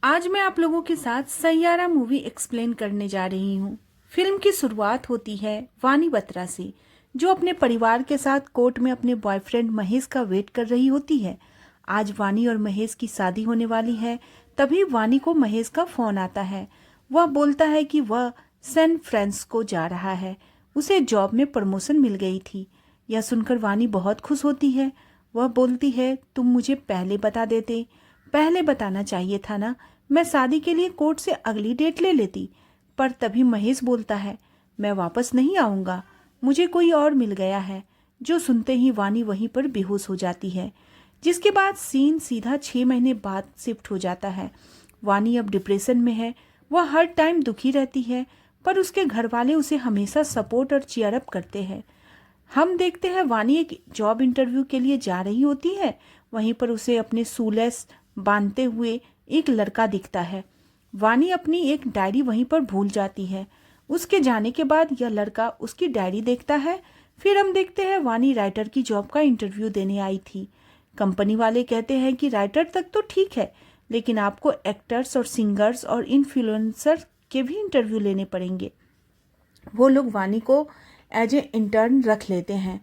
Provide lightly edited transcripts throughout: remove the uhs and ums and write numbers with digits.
आज मैं आप लोगों के साथ सैयारा मूवी एक्सप्लेन करने जा रही हूँ। फिल्म की शुरुआत होती है वानी बत्रा से, जो अपने परिवार के साथ कोर्ट में अपने बॉयफ्रेंड महेश का वेट कर रही होती है। आज वानी और महेश की शादी होने वाली है। तभी वानी को महेश का फोन आता है। वह बोलता है कि वह सैन फ्रांसिस्को जा रहा है। उसे जॉब में प्रमोशन मिल गई थी। यह सुनकर वानी बहुत खुश होती है। वह बोलती है, तुम मुझे पहले बता देते। पहले बताना चाहिए था ना, मैं शादी के लिए कोर्ट से अगली डेट ले लेती। पर तभी महेश बोलता है, मैं वापस नहीं आऊंगा, मुझे कोई और मिल गया है। जो सुनते ही वानी वहीं पर बेहोश हो जाती है। जिसके बाद सीन सीधा 6 महीने बाद शिफ्ट हो जाता है। वानी अब डिप्रेशन में है। वह हर टाइम दुखी रहती है, पर उसके घर वाले उसे हमेशा सपोर्ट और चीयर अप करते हैं। हम देखते हैं वानी एक जॉब इंटरव्यू के लिए जा रही होती है। वहीं पर उसे अपने शूलेस बांधते हुए एक लड़का दिखता है। वानी अपनी एक डायरी वहीं पर भूल जाती है। उसके जाने के बाद यह लड़का उसकी डायरी देखता है। फिर हम देखते हैं वानी राइटर की जॉब का इंटरव्यू देने आई थी। कंपनी वाले कहते हैं कि राइटर तक तो ठीक है, लेकिन आपको एक्टर्स और सिंगर्स और इन्फ्लुएंसर के भी इंटरव्यू लेने पड़ेंगे। वो लोग वानी को एज ए इंटर्न रख लेते हैं।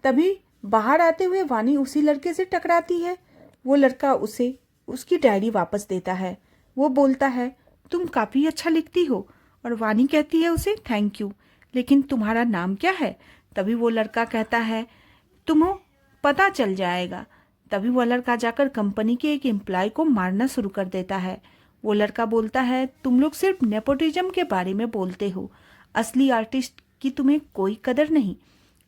तभी बाहर आते हुए वानी उसी लड़के से टकराती है। वो लड़का उसे उसकी डायरी वापस देता है। वो बोलता है, तुम काफ़ी अच्छा लिखती हो। और वानी कहती है उसे, थैंक यू, लेकिन तुम्हारा नाम क्या है? तभी वो लड़का कहता है, तुम्हें पता चल जाएगा। तभी वो लड़का जाकर कंपनी के एक एम्प्लॉय को मारना शुरू कर देता है। वो लड़का बोलता है, तुम लोग सिर्फ नेपोटिज्म के बारे में बोलते हो, असली आर्टिस्ट की तुम्हें कोई कदर नहीं।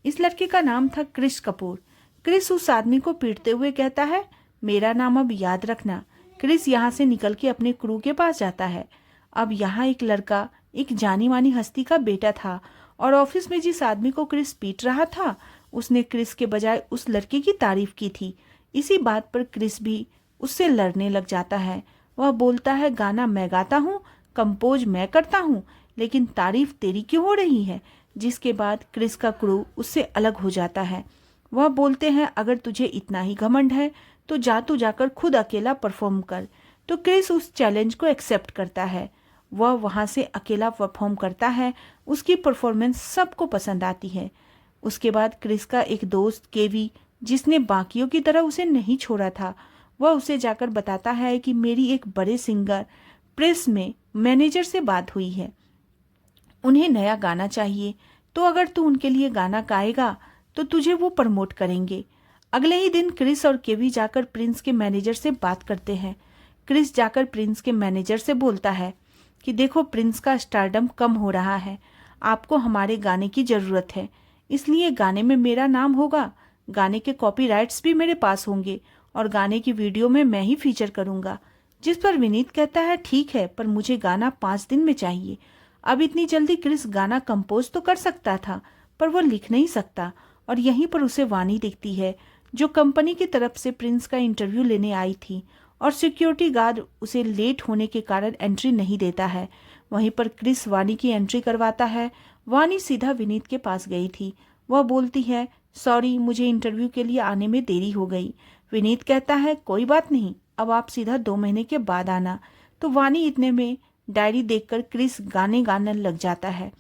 इस लड़के का नाम था क्रिस कपूर। क्रिस उस आदमी को पीटते हुए कहता है, मेरा नाम अब याद रखना। क्रिस यहाँ से निकल के अपने क्रू के पास जाता है। अब यहाँ एक लड़का एक जानी मानी हस्ती का बेटा था, और ऑफिस में जिस आदमी को क्रिस पीट रहा था, उसने क्रिस के बजाय उस लड़के की तारीफ की थी। इसी बात पर क्रिस भी उससे लड़ने लग जाता है। वह बोलता है, गाना मैं गाता हूँ, कंपोज मैं करता हूँ, लेकिन तारीफ तेरी क्यों हो रही है? जिसके बाद क्रिस का क्रू उससे अलग हो जाता है। वह बोलते हैं, अगर तुझे इतना ही घमंड है तो जा तू जाकर खुद अकेला परफॉर्म कर। तो क्रिस उस चैलेंज को एक्सेप्ट करता है। वह वहाँ से अकेला परफॉर्म करता है। उसकी परफॉर्मेंस सबको पसंद आती है। उसके बाद क्रिस का एक दोस्त केवी, जिसने बाकियों की तरह उसे नहीं छोड़ा था, वह उसे जाकर बताता है कि मेरी एक बड़े सिंगर प्रेस में मैनेजर से बात हुई है, उन्हें नया गाना चाहिए, तो अगर तू उनके लिए गाना गाएगा तो तुझे वो प्रमोट करेंगे। अगले ही दिन क्रिस और केवी जाकर प्रिंस के मैनेजर से बात करते हैं। क्रिस जाकर प्रिंस के मैनेजर से बोलता है कि देखो, प्रिंस का स्टारडम कम हो रहा है, आपको हमारे गाने की ज़रूरत है, इसलिए गाने में मेरा नाम होगा, गाने के कॉपीराइट्स भी मेरे पास होंगे, और गाने की वीडियो में मैं ही फीचर करूँगा। जिस पर विनीत कहता है, ठीक है, पर मुझे गाना 5 दिन में चाहिए। अब इतनी जल्दी क्रिस गाना कंपोज तो कर सकता था, पर वो लिख नहीं सकता। और यहीं पर उसे वानी दिखती है, जो कंपनी की तरफ से प्रिंस का इंटरव्यू लेने आई थी, और सिक्योरिटी गार्ड उसे लेट होने के कारण एंट्री नहीं देता है। वहीं पर क्रिस वानी की एंट्री करवाता है। वानी सीधा विनीत के पास गई थी। वह बोलती है, सॉरी, मुझे इंटरव्यू के लिए आने में देरी हो गई। विनीत कहता है, कोई बात नहीं, अब आप सीधा 2 महीने के बाद आना। तो वानी इतने में डायरी देखकर क्रिस गाने गाने लग जाता है।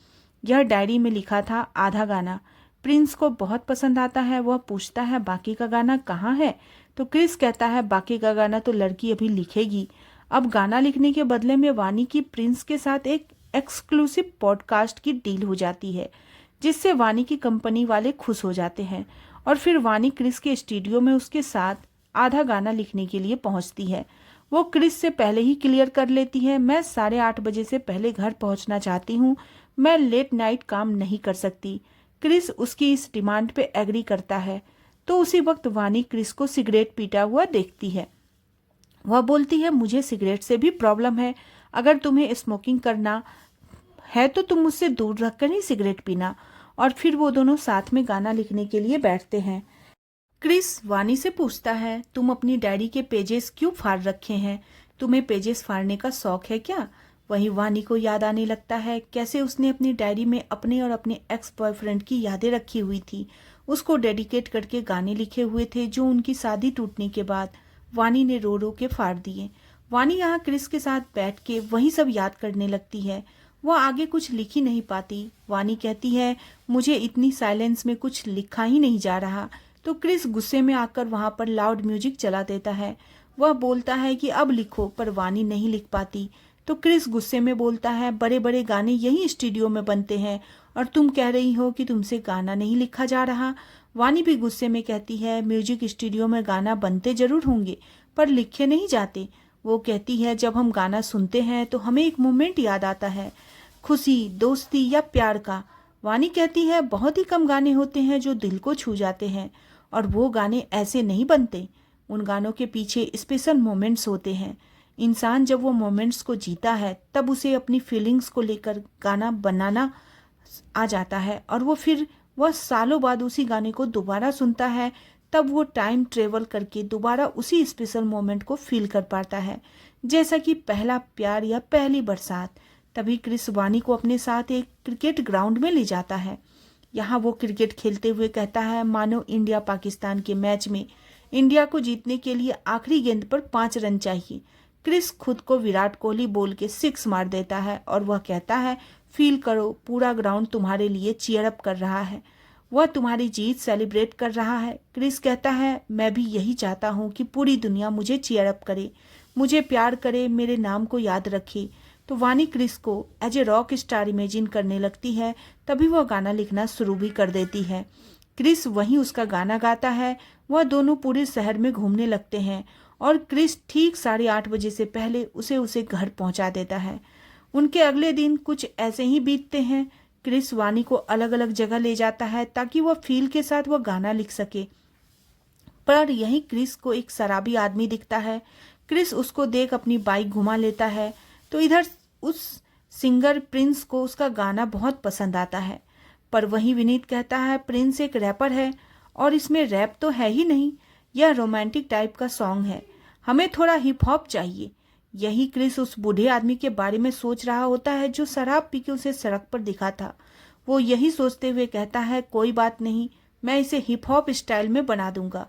यह डायरी में लिखा था आधा गाना। प्रिंस को बहुत पसंद आता है। वह पूछता है, बाकी का गाना कहाँ है? तो क्रिस कहता है, बाकी का गाना तो लड़की अभी लिखेगी। अब गाना लिखने के बदले में वानी की प्रिंस के साथ एक एक्सक्लूसिव पॉडकास्ट की डील हो जाती है, जिससे वानी की कंपनी वाले खुश हो जाते हैं। और फिर वानी क्रिस के स्टूडियो में उसके साथ आधा गाना लिखने के लिए पहुंचती है। वो क्रिस से पहले ही क्लियर कर लेती है, मैं 8:30 बजे से पहले घर पहुंचना चाहती हूँ, मैं लेट नाइट काम नहीं कर सकती। क्रिस उसकी इस डिमांड पे एग्री करता है। तो उसी वक्त वानी क्रिस को सिगरेट पीता हुआ देखती है। वह बोलती है, मुझे सिगरेट से भी प्रॉब्लम है, अगर तुम्हें स्मोकिंग करना है तो तुम मुझसे दूर रखकर ही सिगरेट पीना। और फिर वो दोनों साथ में गाना लिखने के लिए बैठते हैं। क्रिस वानी से पूछता है, तुम अपनी डायरी के पेजेस क्यों फाड़ रखे हैं? तुम्हें पेजेस फाड़ने का शौक है क्या? वहीं वानी को याद आने लगता है कैसे उसने अपनी डायरी में अपने और अपने एक्स बॉयफ्रेंड की यादें रखी हुई थी, उसको डेडिकेट करके गाने लिखे हुए थे, जो उनकी शादी टूटने के बाद वानी ने रो रो के फाड़ दिए। वानी यहाँ क्रिस के साथ बैठ के वही सब याद करने लगती है। वह आगे कुछ लिख ही नहीं पाती। वानी कहती है मुझे इतनी साइलेंस में कुछ लिखा ही नहीं जा रहा। तो क्रिस गुस्से में आकर वहाँ पर लाउड म्यूजिक चला देता है। वह बोलता है कि अब लिखो, पर वानी नहीं लिख पाती। तो क्रिस गुस्से में बोलता है बड़े बड़े गाने यही स्टूडियो में बनते हैं और तुम कह रही हो कि तुमसे गाना नहीं लिखा जा रहा। वानी भी गुस्से में कहती है म्यूजिक स्टूडियो में गाना बनते जरूर होंगे पर लिखे नहीं जाते। वो कहती है जब हम गाना सुनते हैं तो हमें एक मोमेंट याद आता है, खुशी, दोस्ती या प्यार का। वानी कहती है बहुत ही कम गाने होते हैं जो दिल को छू जाते हैं और वो गाने ऐसे नहीं बनते। उन गानों के पीछे स्पेशल मोमेंट्स होते हैं। इंसान जब वो मोमेंट्स को जीता है तब उसे अपनी फीलिंग्स को लेकर गाना बनाना आ जाता है और वह सालों बाद उसी गाने को दोबारा सुनता है। तब वो टाइम ट्रेवल करके दोबारा उसी स्पेशल मोमेंट को फील कर पाता है, जैसा कि पहला प्यार या पहली बरसात। तभी क्रिस वानी को अपने साथ एक क्रिकेट ग्राउंड में ले जाता है। यहाँ वो क्रिकेट खेलते हुए कहता है मानो इंडिया पाकिस्तान के मैच में इंडिया को जीतने के लिए आखिरी गेंद पर 5 रन चाहिए। क्रिस खुद को विराट कोहली बोल के 6 मार देता है और वह कहता है फील करो, पूरा ग्राउंड तुम्हारे लिए चीयर अप कर रहा है, वह तुम्हारी जीत सेलिब्रेट कर रहा है। क्रिस कहता है मैं भी यही चाहता हूँ कि पूरी दुनिया मुझे चीयर अप करे, मुझे प्यार करे, मेरे नाम को याद रखे। तो वानी क्रिस को as a rock star imagine करने लगती है। तभी वह गाना लिखना शुरू भी कर देती है। क्रिस वहीं उसका गाना गाता है। वह दोनों पूरे शहर में घूमने लगते हैं और क्रिस ठीक 8:30 बजे से पहले उसे घर पहुंचा देता है। उनके अगले दिन कुछ ऐसे ही बीतते हैं। क्रिस वानी को अलग अलग जगह ले जाता है ताकि वह फील के साथ वह गाना लिख सके। पर यहीं क्रिस को एक शराबी आदमी दिखता है। क्रिस उसको देख अपनी बाइक घुमा लेता है। तो इधर उस सिंगर प्रिंस को उसका गाना बहुत पसंद आता है। पर वहीं विनीत कहता है प्रिंस एक रैपर है और इसमें रैप तो है ही नहीं, यह रोमांटिक टाइप का सॉन्ग है, हमें थोड़ा हिप हॉप चाहिए। यही क्रिस उस बूढ़े आदमी के बारे में सोच रहा होता है जो शराब पी के उसे सड़क पर दिखा था। वो यही सोचते हुए कहता है कोई बात नहीं, मैं इसे हिप हॉप स्टाइल में बना दूंगा।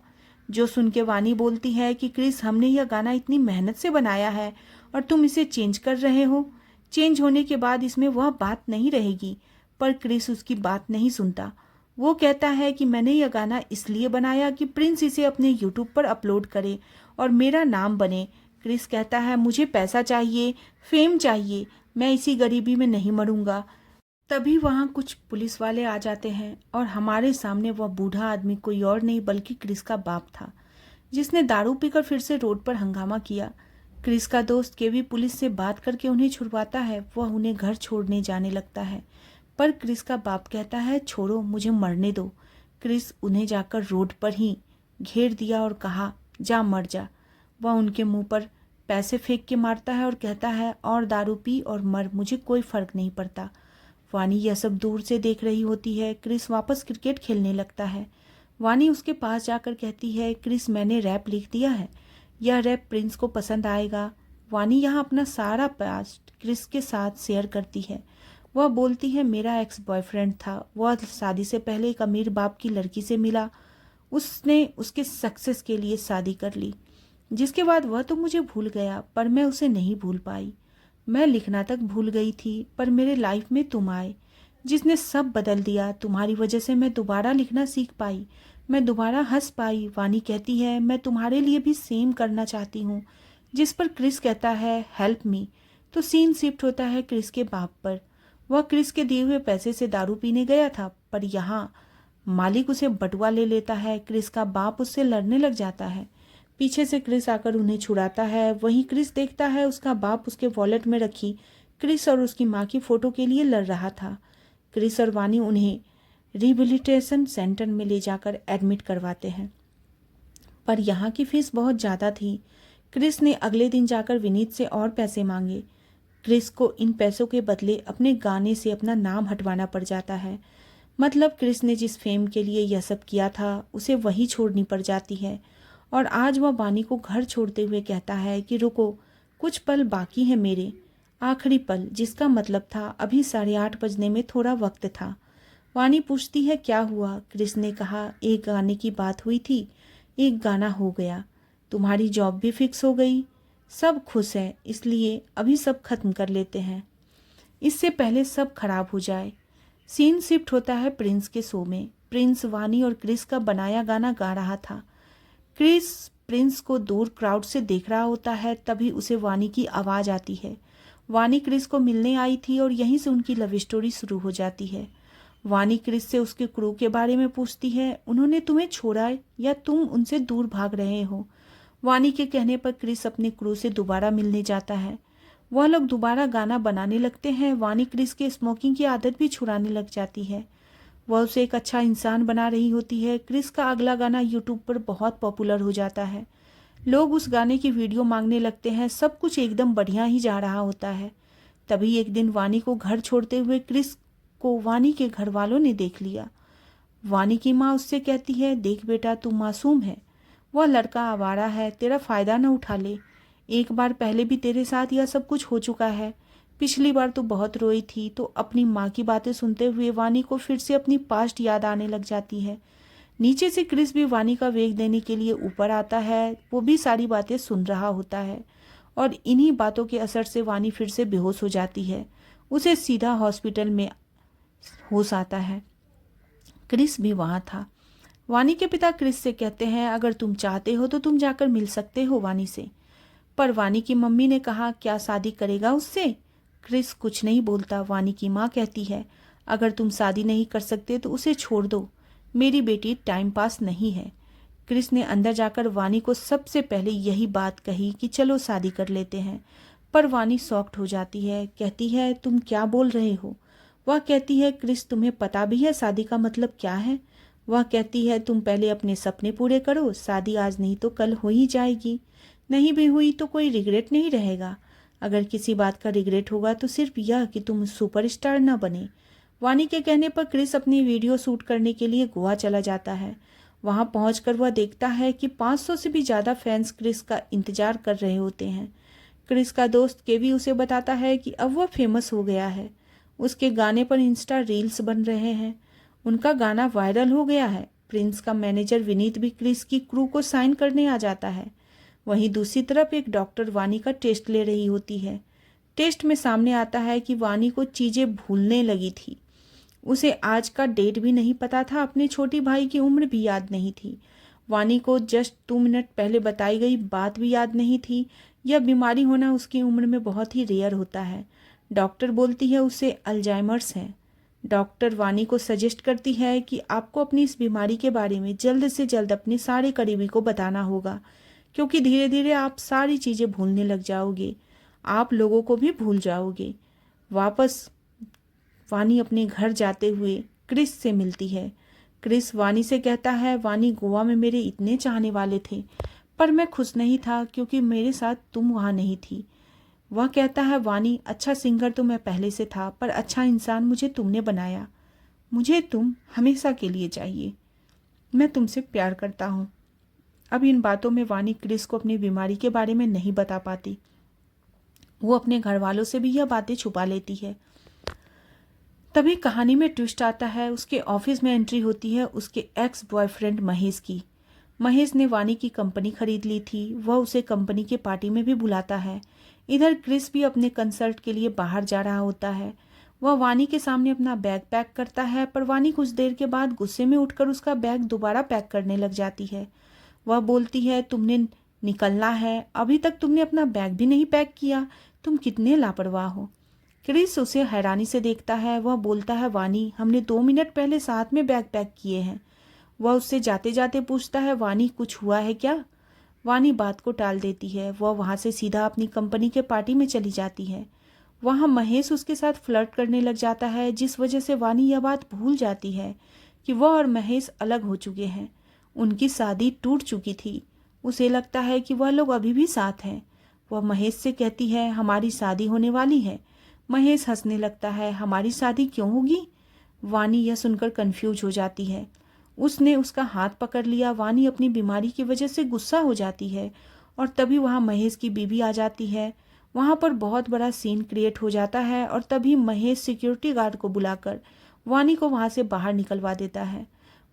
जो सुन के वानी बोलती है कि क्रिस हमने यह गाना इतनी मेहनत से बनाया है और तुम इसे चेंज कर रहे हो। चेंज होने के बाद इसमें वह बात नहीं रहेगी। पर क्रिस उसकी बात नहीं सुनता। वो कहता है कि मैंने यह गाना इसलिए बनाया कि प्रिंस इसे अपने यूट्यूब पर अपलोड करे और मेरा नाम बने। क्रिस कहता है मुझे पैसा चाहिए, फेम चाहिए, मैं इसी गरीबी में नहीं मरूंगा। तभी वहाँ कुछ पुलिस वाले आ जाते हैं और हमारे सामने वह बूढ़ा आदमी कोई और नहीं बल्कि क्रिस का बाप था, जिसने दारू पीकर फिर से रोड पर हंगामा किया। क्रिस का दोस्त केवी पुलिस से बात करके उन्हें छुड़वाता है। वह उन्हें घर छोड़ने जाने लगता है, पर क्रिस का बाप कहता है छोड़ो, मुझे मरने दो। क्रिस उन्हें जाकर रोड पर ही घेर दिया और कहा जा मर जा। वह उनके मुंह पर पैसे फेंक के मारता है और कहता है और दारू पी और मर, मुझे कोई फर्क नहीं पड़ता। वानी यह सब दूर से देख रही होती है। क्रिस वापस क्रिकेट खेलने लगता है। वानी उसके पास जाकर कहती है क्रिस मैंने रैप लिख दिया है, यह रैप प्रिंस को पसंद आएगा। वानी यहाँ अपना सारा पास्ट क्रिस के साथ शेयर करती है। वह बोलती है मेरा एक्स बॉयफ्रेंड था, वह शादी से पहले एक अमीर बाप की लड़की से मिला, उसने उसके सक्सेस के लिए शादी कर ली, जिसके बाद वह तो मुझे भूल गया पर मैं उसे नहीं भूल पाई। मैं लिखना तक भूल गई थी पर मेरे लाइफ में तुम आए जिसने सब बदल दिया। तुम्हारी वजह से मैं दोबारा लिखना सीख पाई, मैं दोबारा हंस पाई। वानी कहती है मैं तुम्हारे लिए भी सेम करना चाहती हूँ, जिस पर क्रिस कहता है हेल्प मी। तो सीन शिफ्ट होता है क्रिस के बाप पर। वह क्रिस के दिए हुए पैसे से दारू पीने गया था, पर यहाँ मालिक उसे बटुआ ले लेता है। क्रिस का बाप उससे लड़ने लग जाता है। पीछे से क्रिस आकर उन्हें छुड़ाता है। वहीं क्रिस देखता है उसका बाप उसके वॉलेट में रखी क्रिस और उसकी माँ की फ़ोटो के लिए लड़ रहा था। क्रिस और वानी उन्हें रिहेबिलिटेशन सेंटर में ले जाकर एडमिट करवाते हैं, पर यहाँ की फीस बहुत ज़्यादा थी। क्रिस ने अगले दिन जाकर विनीत से और पैसे मांगे। क्रिस को इन पैसों के बदले अपने गाने से अपना नाम हटवाना पड़ जाता है। मतलब क्रिस ने जिस फेम के लिए यह सब किया था उसे वही छोड़नी पड़ जाती है। और आज वह वानी को घर छोड़ते हुए कहता है कि रुको, कुछ पल बाकी है मेरे, आखिरी पल, जिसका मतलब था अभी 8:30 बजने में थोड़ा वक्त था। वानी पूछती है क्या हुआ। क्रिस ने कहा एक गाने की बात हुई थी, एक गाना हो गया, तुम्हारी जॉब भी फिक्स हो गई, सब खुश हैं, इसलिए अभी सब खत्म कर लेते हैं, इससे पहले सब खराब हो जाए। सीन शिफ्ट होता है प्रिंस के शो में। प्रिंस वानी और क्रिस का बनाया गाना गा रहा था। क्रिस प्रिंस को दूर क्राउड से देख रहा होता है, तभी उसे वानी की आवाज़ आती है। वानी क्रिस को मिलने आई थी और यहीं से उनकी लव स्टोरी शुरू हो जाती है। वानी क्रिस से उसके क्रू के बारे में पूछती है, उन्होंने तुम्हें छोड़ा या तुम उनसे दूर भाग रहे हो। वानी के कहने पर क्रिस अपने क्रू से दोबारा मिलने जाता है। वह लोग दोबारा गाना बनाने लगते हैं। वानी क्रिस के स्मोकिंग की आदत भी छुड़ाने लग जाती है। वह उसे एक अच्छा इंसान बना रही होती है। क्रिस का अगला गाना यूट्यूब पर बहुत पॉपुलर हो जाता है। लोग उस गाने की वीडियो मांगने लगते हैं। सब कुछ एकदम बढ़िया ही जा रहा होता है। तभी एक दिन वानी को घर छोड़ते हुए क्रिस को वानी के घर वालों ने देख लिया। वानी की माँ उससे कहती है, देख बेटा, तू मासूम है, वह लड़का आवारा है, तेरा फायदा न उठा ले। एक बार पहले भी तेरे साथ यह सब कुछ हो चुका है। पिछली बार तो बहुत रोई थी। तो अपनी माँ की बातें सुनते हुए वानी को फिर से अपनी पास्ट याद आने लग जाती है। नीचे से क्रिस भी वानी का वेग देने के लिए ऊपर आता है। वो भी सारी बातें सुन रहा होता है और इन्हीं बातों के असर से वानी फिर से बेहोश हो जाती है। उसे सीधा हॉस्पिटल में होश आता है। क्रिस भी वहाँ था। वानी के पिता क्रिस से कहते हैं, अगर तुम चाहते हो तो तुम जाकर मिल सकते हो वानी से। पर वानी की मम्मी ने कहा, क्या शादी करेगा उससे? क्रिस कुछ नहीं बोलता। वानी की माँ कहती है, अगर तुम शादी नहीं कर सकते तो उसे छोड़ दो, मेरी बेटी टाइम पास नहीं है। क्रिस ने अंदर जाकर वानी को सबसे पहले यही बात कही कि चलो शादी कर लेते हैं। पर वानी शॉक्ड हो जाती है, कहती है, तुम क्या बोल रहे हो? वह कहती है, क्रिस तुम्हें पता भी है शादी का मतलब क्या है? वह कहती है, तुम पहले अपने सपने पूरे करो, शादी आज नहीं तो कल हो ही जाएगी। नहीं भी हुई तो कोई रिग्रेट नहीं रहेगा। अगर किसी बात का रिग्रेट होगा तो सिर्फ यह कि तुम सुपरस्टार न बने। वानी के कहने पर क्रिस अपनी वीडियो शूट करने के लिए गोवा चला जाता है। वहां पहुंचकर वह देखता है कि 500 से भी ज़्यादा फैंस क्रिस का इंतजार कर रहे होते हैं। क्रिस का दोस्त केवी उसे बताता है कि अब वह फेमस हो गया है। उसके गाने पर इंस्टा रील्स बन रहे हैं। उनका गाना वायरल हो गया है। प्रिंस का मैनेजर विनीत भी क्रिस की क्रू को साइन करने आ जाता है। वहीं दूसरी तरफ एक डॉक्टर वानी का टेस्ट ले रही होती है। टेस्ट में सामने आता है कि वानी को चीज़ें भूलने लगी थी। उसे आज का डेट भी नहीं पता था, अपने छोटी भाई की उम्र भी याद नहीं थी। वानी को जस्ट 2 मिनट पहले बताई गई बात भी याद नहीं थी। यह बीमारी होना उसकी उम्र में बहुत ही रेयर होता है। डॉक्टर बोलती है उसे अल्जाइमर्स है। डॉक्टर वानी को सजेस्ट करती है कि आपको अपनी इस बीमारी के बारे में जल्द से जल्द अपने सारे करीबी को बताना होगा, क्योंकि धीरे धीरे आप सारी चीज़ें भूलने लग जाओगे, आप लोगों को भी भूल जाओगे। वापस वानी अपने घर जाते हुए क्रिस से मिलती है। क्रिस वानी से कहता है, वानी, गोवा में मेरे इतने चाहने वाले थे, पर मैं खुश नहीं था क्योंकि मेरे साथ तुम वहाँ नहीं थी। वह कहता है, वानी, अच्छा सिंगर तो मैं पहले से था, पर अच्छा इंसान मुझे तुमने बनाया। मुझे तुम हमेशा के लिए चाहिए। मैं तुमसे प्यार करता हूँ। अब इन बातों में वानी क्रिस को अपनी बीमारी के बारे में नहीं बता पाती। वो अपने घर वालों से भी यह बातें छुपा लेती है। तभी कहानी में ट्विस्ट आता है। उसके ऑफिस में एंट्री होती है उसके एक्स बॉयफ्रेंड महेश की। महेश ने वानी की कंपनी खरीद ली थी। वह उसे कंपनी के पार्टी में भी बुलाता है। इधर क्रिस भी अपने कंसर्ट के लिए बाहर जा रहा होता है। वह वानी के सामने अपना बैग पैक करता है, पर वानी कुछ देर के बाद गुस्से में उठकर उसका बैग दोबारा पैक करने लग जाती है। वह बोलती है, तुमने निकलना है, अभी तक तुमने अपना बैग भी नहीं पैक किया, तुम कितने लापरवाह हो। क्रिस उसे हैरानी से देखता है। वह बोलता है, वानी, हमने 2 मिनट पहले साथ में बैग पैक किए हैं। वह उससे जाते जाते पूछता है, वानी, कुछ हुआ है क्या? वानी बात को टाल देती है। वह वहाँ से सीधा अपनी कंपनी के पार्टी में चली जाती है। वहाँ महेश उसके साथ फ्लर्ट करने लग जाता है, जिस वजह से वानी यह बात भूल जाती है कि वह और महेश अलग हो चुके हैं। उनकी शादी टूट चुकी थी। उसे लगता है कि वह लोग अभी भी साथ हैं। वह महेश से कहती है, हमारी शादी होने वाली है। महेश हंसने लगता है, हमारी शादी क्यों होगी? वानी यह सुनकर कंफ्यूज हो जाती है। उसने उसका हाथ पकड़ लिया। वानी अपनी बीमारी की वजह से गुस्सा हो जाती है और तभी वहाँ महेश की बीवी आ जाती है। वहाँ पर बहुत बड़ा सीन क्रिएट हो जाता है और तभी महेश सिक्योरिटी गार्ड को बुलाकर वानी को वहाँ से बाहर निकलवा देता है।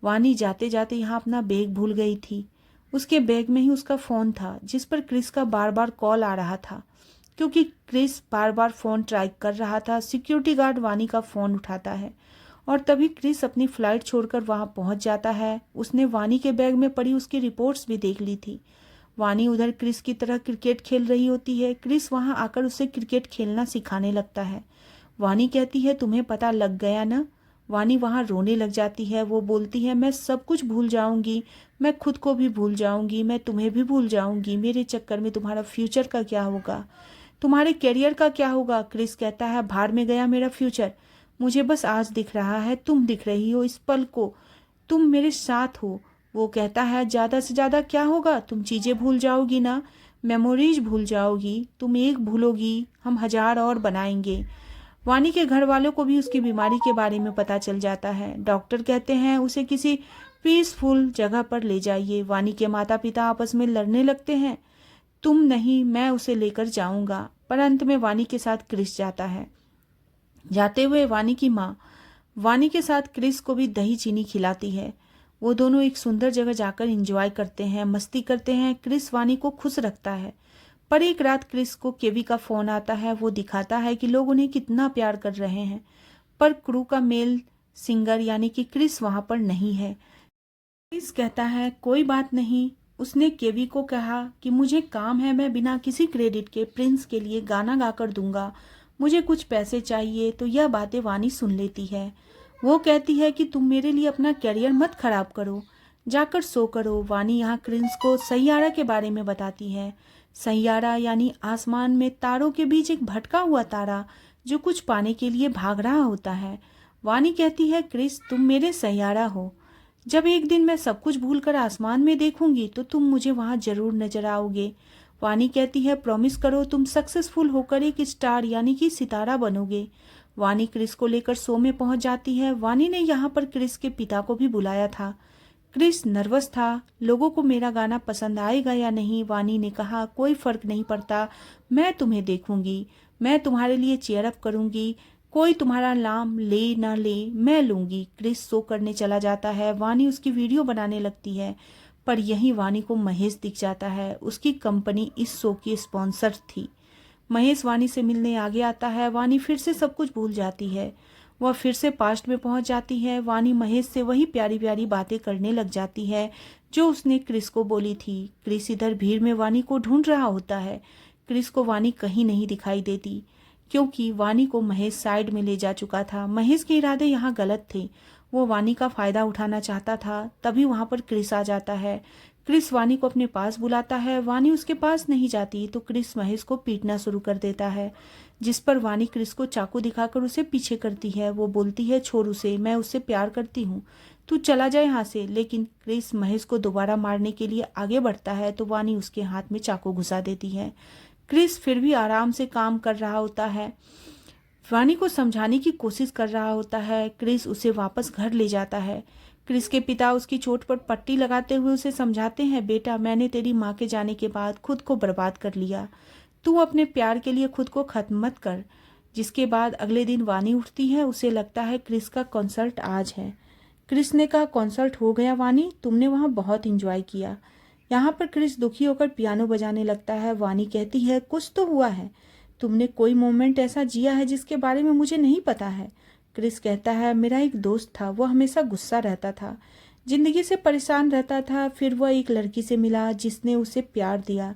वानी जाते जाते यहाँ अपना बैग भूल गई थी। उसके बैग में ही उसका फ़ोन था जिस पर क्रिस का बार बार कॉल आ रहा था। क्योंकि क्रिस बार बार फ़ोन ट्राई कर रहा था, सिक्योरिटी गार्ड वानी का फ़ोन उठाता है और तभी क्रिस अपनी फ़्लाइट छोड़कर वहां पहुंच जाता है। उसने वानी के बैग में पड़ी उसकी रिपोर्ट्स भी देख ली थी। वानी उधर क्रिस की तरह क्रिकेट खेल रही होती है। क्रिस वहां आकर उसे क्रिकेट खेलना सिखाने लगता है। वानी कहती है, तुम्हें पता लग गया ना। वानी वहां रोने लग जाती है। वो बोलती है, मैं सब कुछ भूल जाऊंगी, मैं खुद को भी भूल जाऊंगी, मैं तुम्हें भी भूल जाऊंगी। मेरे चक्कर में तुम्हारा फ्यूचर का क्या होगा, तुम्हारे करियर का क्या होगा। क्रिस कहता है, भाड़ में गया मेरा फ्यूचर, मुझे बस आज दिख रहा है, तुम दिख रही हो इस पल को, तुम मेरे साथ हो। वो कहता है, ज़्यादा से ज़्यादा क्या होगा, तुम चीज़ें भूल जाओगी ना, मेमोरीज भूल जाओगी, तुम एक भूलोगी, हम 1000 और बनाएंगे। वानी के घर वालों को भी उसकी बीमारी के बारे में पता चल जाता है। डॉक्टर कहते हैं उसे किसी पीसफुल जगह पर ले जाइए। वानी के माता पिता आपस में लड़ने लगते हैं, तुम नहीं, मैं उसे लेकर जाऊंगा। पर अंत में वानी के साथ क्रिस जाता है। जाते हुए वानी की माँ वानी के साथ क्रिस को भी दही चीनी खिलाती है। वो दोनों एक सुंदर जगह जाकर एंजॉय करते हैं, मस्ती करते हैं। क्रिस वानी को खुश रखता है। पर एक रात क्रिस को केवी का फोन आता है। वो दिखाता है कि लोग उन्हें कितना प्यार कर रहे हैं, पर क्रू का मेल सिंगर यानी कि क्रिस वहां पर नहीं है। क्रिस कहता है, कोई बात नहीं। उसने केवी को कहा कि मुझे काम है, मैं बिना किसी क्रेडिट के प्रिंस के लिए गाना गाकर दूंगा, मुझे कुछ पैसे चाहिए। तो यह बातें वानी सुन लेती है। वो कहती है कि तुम मेरे लिए अपना करियर मत खराब करो, जाकर सो करो। वानी यहाँ क्रिस को सैयारा के बारे में बताती है। सैयारा यानी आसमान में तारों के बीच एक भटका हुआ तारा जो कुछ पाने के लिए भाग रहा होता है। वानी कहती है, क्रिस तुम मेरे सैयारा हो, जब एक दिन मैं सब कुछ भूलकर आसमान में देखूंगी तो तुम मुझे वहां जरूर नजर आओगे। वानी कहती है, प्रॉमिस करो तुम सक्सेसफुल होकर एक स्टार यानी कि सितारा बनोगे। वानी क्रिस को लेकर शो में पहुंच जाती है। वानी ने यहाँ पर क्रिस के पिता को भी बुलाया था। क्रिस नर्वस था, लोगों को मेरा गाना पसंद आएगा या नहीं। वानी ने कहा, कोई फर्क नहीं पड़ता, मैं तुम्हें देखूंगी, मैं तुम्हारे लिए चेयर अप करूंगी, कोई तुम्हारा नाम ले ना ले, मैं लूंगी। क्रिस शो करने चला जाता है। वानी उसकी वीडियो बनाने लगती है, पर यही वानी को महेश दिख जाता है। उसकी कंपनी इस शो की स्पॉन्सर थी। महेश वानी से मिलने आगे आता है। वानी फिर से सब कुछ भूल जाती है। वह फिर से पास्ट में पहुंच जाती है। वानी महेश से वही प्यारी प्यारी बातें करने लग जाती है जो उसने क्रिस को बोली थी। क्रिस इधर भीड़ में वानी को ढूंढ रहा होता है। क्रिस को वानी कहीं नहीं दिखाई देती क्योंकि वानी को महेश साइड में ले जा चुका था। महेश के इरादे यहाँ गलत थे, वो वानी का फायदा उठाना चाहता था। तभी वहां पर क्रिस आ जाता है। क्रिस वानी को अपने पास बुलाता है। वानी उसके पास नहीं जाती तो क्रिस महेश को पीटना शुरू कर देता है, जिस पर वानी क्रिस को चाकू दिखाकर उसे पीछे करती है। वो बोलती है, छोड़ उसे, मैं उससे प्यार करती हूँ, तू चला जाए यहाँ से। लेकिन क्रिस महेश को दोबारा मारने के लिए आगे बढ़ता है तो वानी उसके हाथ में चाकू घुसा देती है। क्रिस फिर भी आराम से काम कर रहा होता है, वानी को समझाने की कोशिश कर रहा होता है। क्रिस उसे वापस घर ले जाता है। क्रिस के पिता उसकी चोट पर पट्टी लगाते हुए उसे समझाते हैं, बेटा मैंने तेरी माँ के जाने के बाद खुद को बर्बाद कर लिया, तू अपने प्यार के लिए खुद को खत्म मत कर। जिसके बाद अगले दिन वानी उठती है। उसे लगता है क्रिस का कॉन्सर्ट आज है। क्रिस ने कहा, कॉन्सर्ट हो गया वानी, तुमने वहाँ बहुत इंजॉय किया। यहाँ पर क्रिस दुखी होकर पियानो बजाने लगता है। वानी कहती है, कुछ तो हुआ है, तुमने कोई मोमेंट ऐसा जिया है जिसके बारे में मुझे नहीं पता है। क्रिस कहता है, मेरा एक दोस्त था, वो हमेशा गुस्सा रहता था, जिंदगी से परेशान रहता था। फिर वह एक लड़की से मिला जिसने उसे प्यार दिया।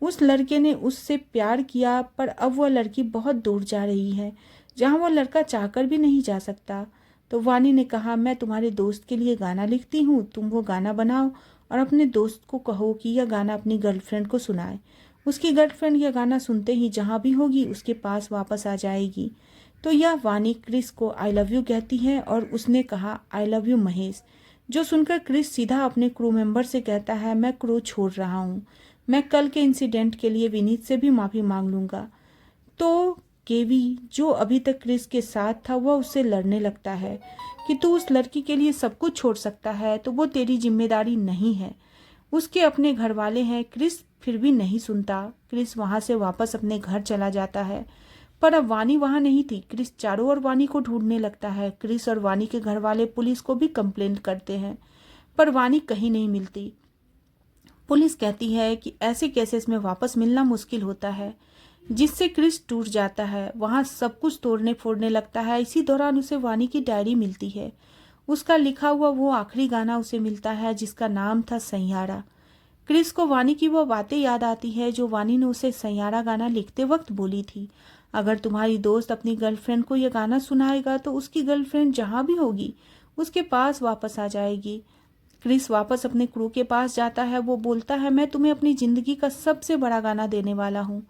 उस लड़के ने उससे प्यार किया, पर अब वह लड़की बहुत दूर जा रही है, जहाँ वह लड़का चाहकर भी नहीं जा सकता। तो वानी ने कहा, मैं तुम्हारे दोस्त के लिए गाना लिखती हूँ, तुम वो गाना बनाओ और अपने दोस्त को कहो कि यह गाना अपनी गर्लफ्रेंड को सुनाए। उसकी गर्लफ्रेंड यह गाना सुनते ही जहाँ भी होगी उसके पास वापस आ जाएगी। तो यह वानी क्रिस को आई लव यू कहती है और उसने कहा, आई लव यू महेश। जो सुनकर क्रिस सीधा अपने क्रू मेंबर से कहता है, मैं क्रू छोड़ रहा हूँ, मैं कल के इंसिडेंट के लिए विनीत से भी माफ़ी मांग लूँगा। तो केवी जो अभी तक क्रिस के साथ था वह उससे लड़ने लगता है कि तू उस लड़की के लिए सब कुछ छोड़ सकता है तो वो तेरी जिम्मेदारी नहीं है, उसके अपने घर वाले हैं। क्रिस फिर भी नहीं सुनता। क्रिस वहां से वापस अपने घर चला जाता है, पर अब वानी वहां नहीं थी। क्रिस चारों ओर वानी को ढूंढने लगता है। क्रिस और वानी के घर वाले पुलिस को भी कंप्लेंट करते हैं, पर वानी कहीं नहीं मिलती। पुलिस कहती है कि ऐसे केसेस में वापस मिलना मुश्किल होता है, जिससे क्रिस टूट जाता है। वहाँ सब कुछ तोड़ने फोड़ने लगता है। इसी दौरान उसे वानी की डायरी मिलती है। उसका लिखा हुआ वो आखिरी गाना उसे मिलता है, जिसका नाम था सैयारा। क्रिस को वानी की वो बातें याद आती है जो वानी ने उसे सैयारा गाना लिखते वक्त बोली थी। अगर तुम्हारी दोस्त अपनी गर्लफ्रेंड को यह गाना सुनाएगा तो उसकी गर्लफ्रेंड जहाँ भी होगी उसके पास वापस आ जाएगी। क्रिस वापस अपने क्रू के पास जाता है। वो बोलता है, मैं तुम्हें अपनी ज़िंदगी का सबसे बड़ा गाना देने वाला हूँ।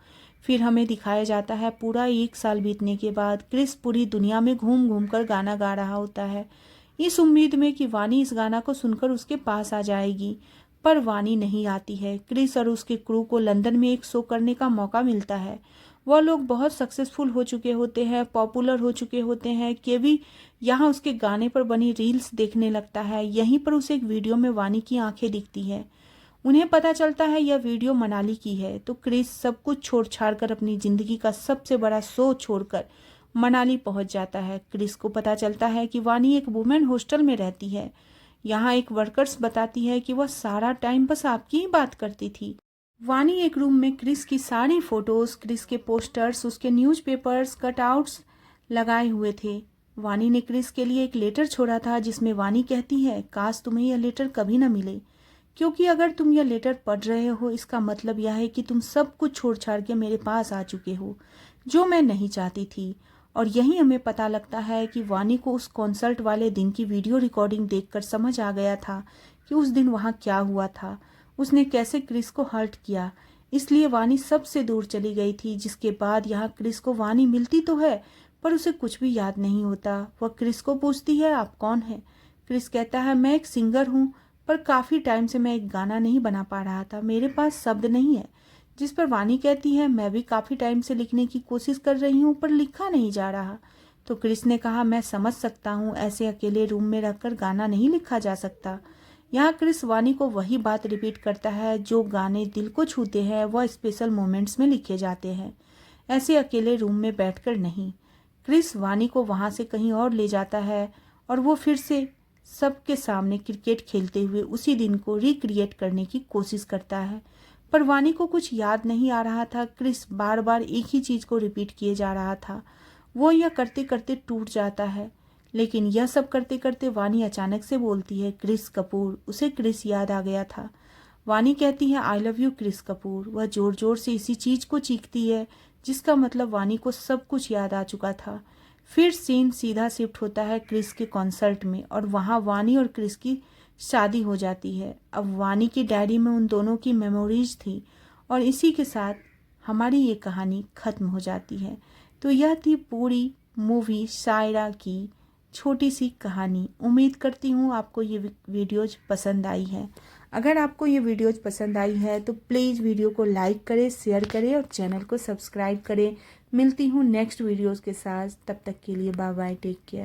फिर हमें दिखाया जाता है पूरा 1 साल बीतने के बाद क्रिस पूरी दुनिया में घूम घूम कर गाना गा रहा होता है, इस उम्मीद में कि वानी इस गाना को सुनकर उसके पास आ जाएगी। पर वानी नहीं आती है। क्रिस और उसके क्रू को लंदन में एक शो करने का मौका मिलता है। वह लोग बहुत सक्सेसफुल हो चुके होते हैं, पॉपुलर हो चुके होते हैं। केवी यहाँ उसके गाने पर बनी रील्स देखने लगता है। यहीं पर उसे एक वीडियो में वानी की आंखें दिखती है। उन्हें पता चलता है यह वीडियो मनाली की है। तो क्रिस सब कुछ छोड़ छाड़ कर अपनी ज़िंदगी का सबसे बड़ा शो छोड़कर मनाली पहुंच जाता है। क्रिस को पता चलता है कि वानी एक वुमेन हॉस्टल में रहती है। यहाँ एक वर्कर्स बताती है कि वह सारा टाइम बस आपकी ही बात करती थी। वानी एक रूम में क्रिस की सारी फोटोज, क्रिस के पोस्टर्स, उसके न्यूज़पेपर्स, कटआउट्स लगाए हुए थे। वानी ने क्रिस के लिए एक लेटर छोड़ा था जिसमें वानी कहती है, काश तुम्हें यह लेटर कभी न मिले, क्योंकि अगर तुम यह लेटर पढ़ रहे हो इसका मतलब यह है कि तुम सब कुछ छोड़ छाड़ के मेरे पास आ चुके हो, जो मैं नहीं चाहती थी। और यही हमें पता लगता है कि वानी को उस कॉन्सर्ट वाले दिन की वीडियो रिकॉर्डिंग देखकर समझ आ गया था कि उस दिन वहाँ क्या हुआ था, उसने कैसे क्रिस को हर्ट किया। इसलिए वानी सबसे दूर चली गई थी। जिसके बाद यहाँ क्रिस को वानी मिलती तो है पर उसे कुछ भी याद नहीं होता। वह क्रिस को पूछती है, आप कौन है? क्रिस कहता है, मैं एक सिंगर हूँ, पर काफ़ी टाइम से मैं एक गाना नहीं बना पा रहा था, मेरे पास शब्द नहीं है। जिस पर वानी कहती है, मैं भी काफ़ी टाइम से लिखने की कोशिश कर रही हूँ पर लिखा नहीं जा रहा। तो क्रिस ने कहा, मैं समझ सकता हूँ, ऐसे अकेले रूम में रखकर गाना नहीं लिखा जा सकता। यहाँ क्रिस वानी को वही बात रिपीट करता है, जो गाने दिल को छूते हैं वह स्पेशल मोमेंट्स में लिखे जाते हैं, ऐसे अकेले रूम में बैठकर नहीं। क्रिस वानी को वहाँ से कहीं और ले जाता है और वो फिर से सबके सामने क्रिकेट खेलते हुए उसी दिन को रिक्रिएट करने की कोशिश करता है। पर वानी को कुछ याद नहीं आ रहा था। क्रिस बार बार एक ही चीज़ को रिपीट किए जा रहा था। वो यह करते करते टूट जाता है। लेकिन यह सब करते करते वानी अचानक से बोलती है, क्रिस कपूर। उसे क्रिस याद आ गया था। वानी कहती है, I love you Chris Kapoor. वह जोर जोर से इसी चीज़ को चीखती है, जिसका मतलब वानी को सब कुछ याद आ चुका था। फिर सीन सीधा शिफ्ट होता है क्रिस के कॉन्सर्ट में और वहाँ वानी और क्रिस की शादी हो जाती है। अब वानी की डायरी में उन दोनों की मेमोरीज थी और इसी के साथ हमारी ये कहानी ख़त्म हो जाती है। तो यह थी पूरी मूवी शायरा की छोटी सी कहानी। उम्मीद करती हूँ आपको ये वीडियोज पसंद आई है। अगर आपको ये वीडियोज पसंद आई है तो प्लीज़ वीडियो को लाइक करें, शेयर करें और चैनल को सब्सक्राइब करें। मिलती हूँ नेक्स्ट वीडियोज़ के साथ। तब तक के लिए बाय बाय, टेक केयर।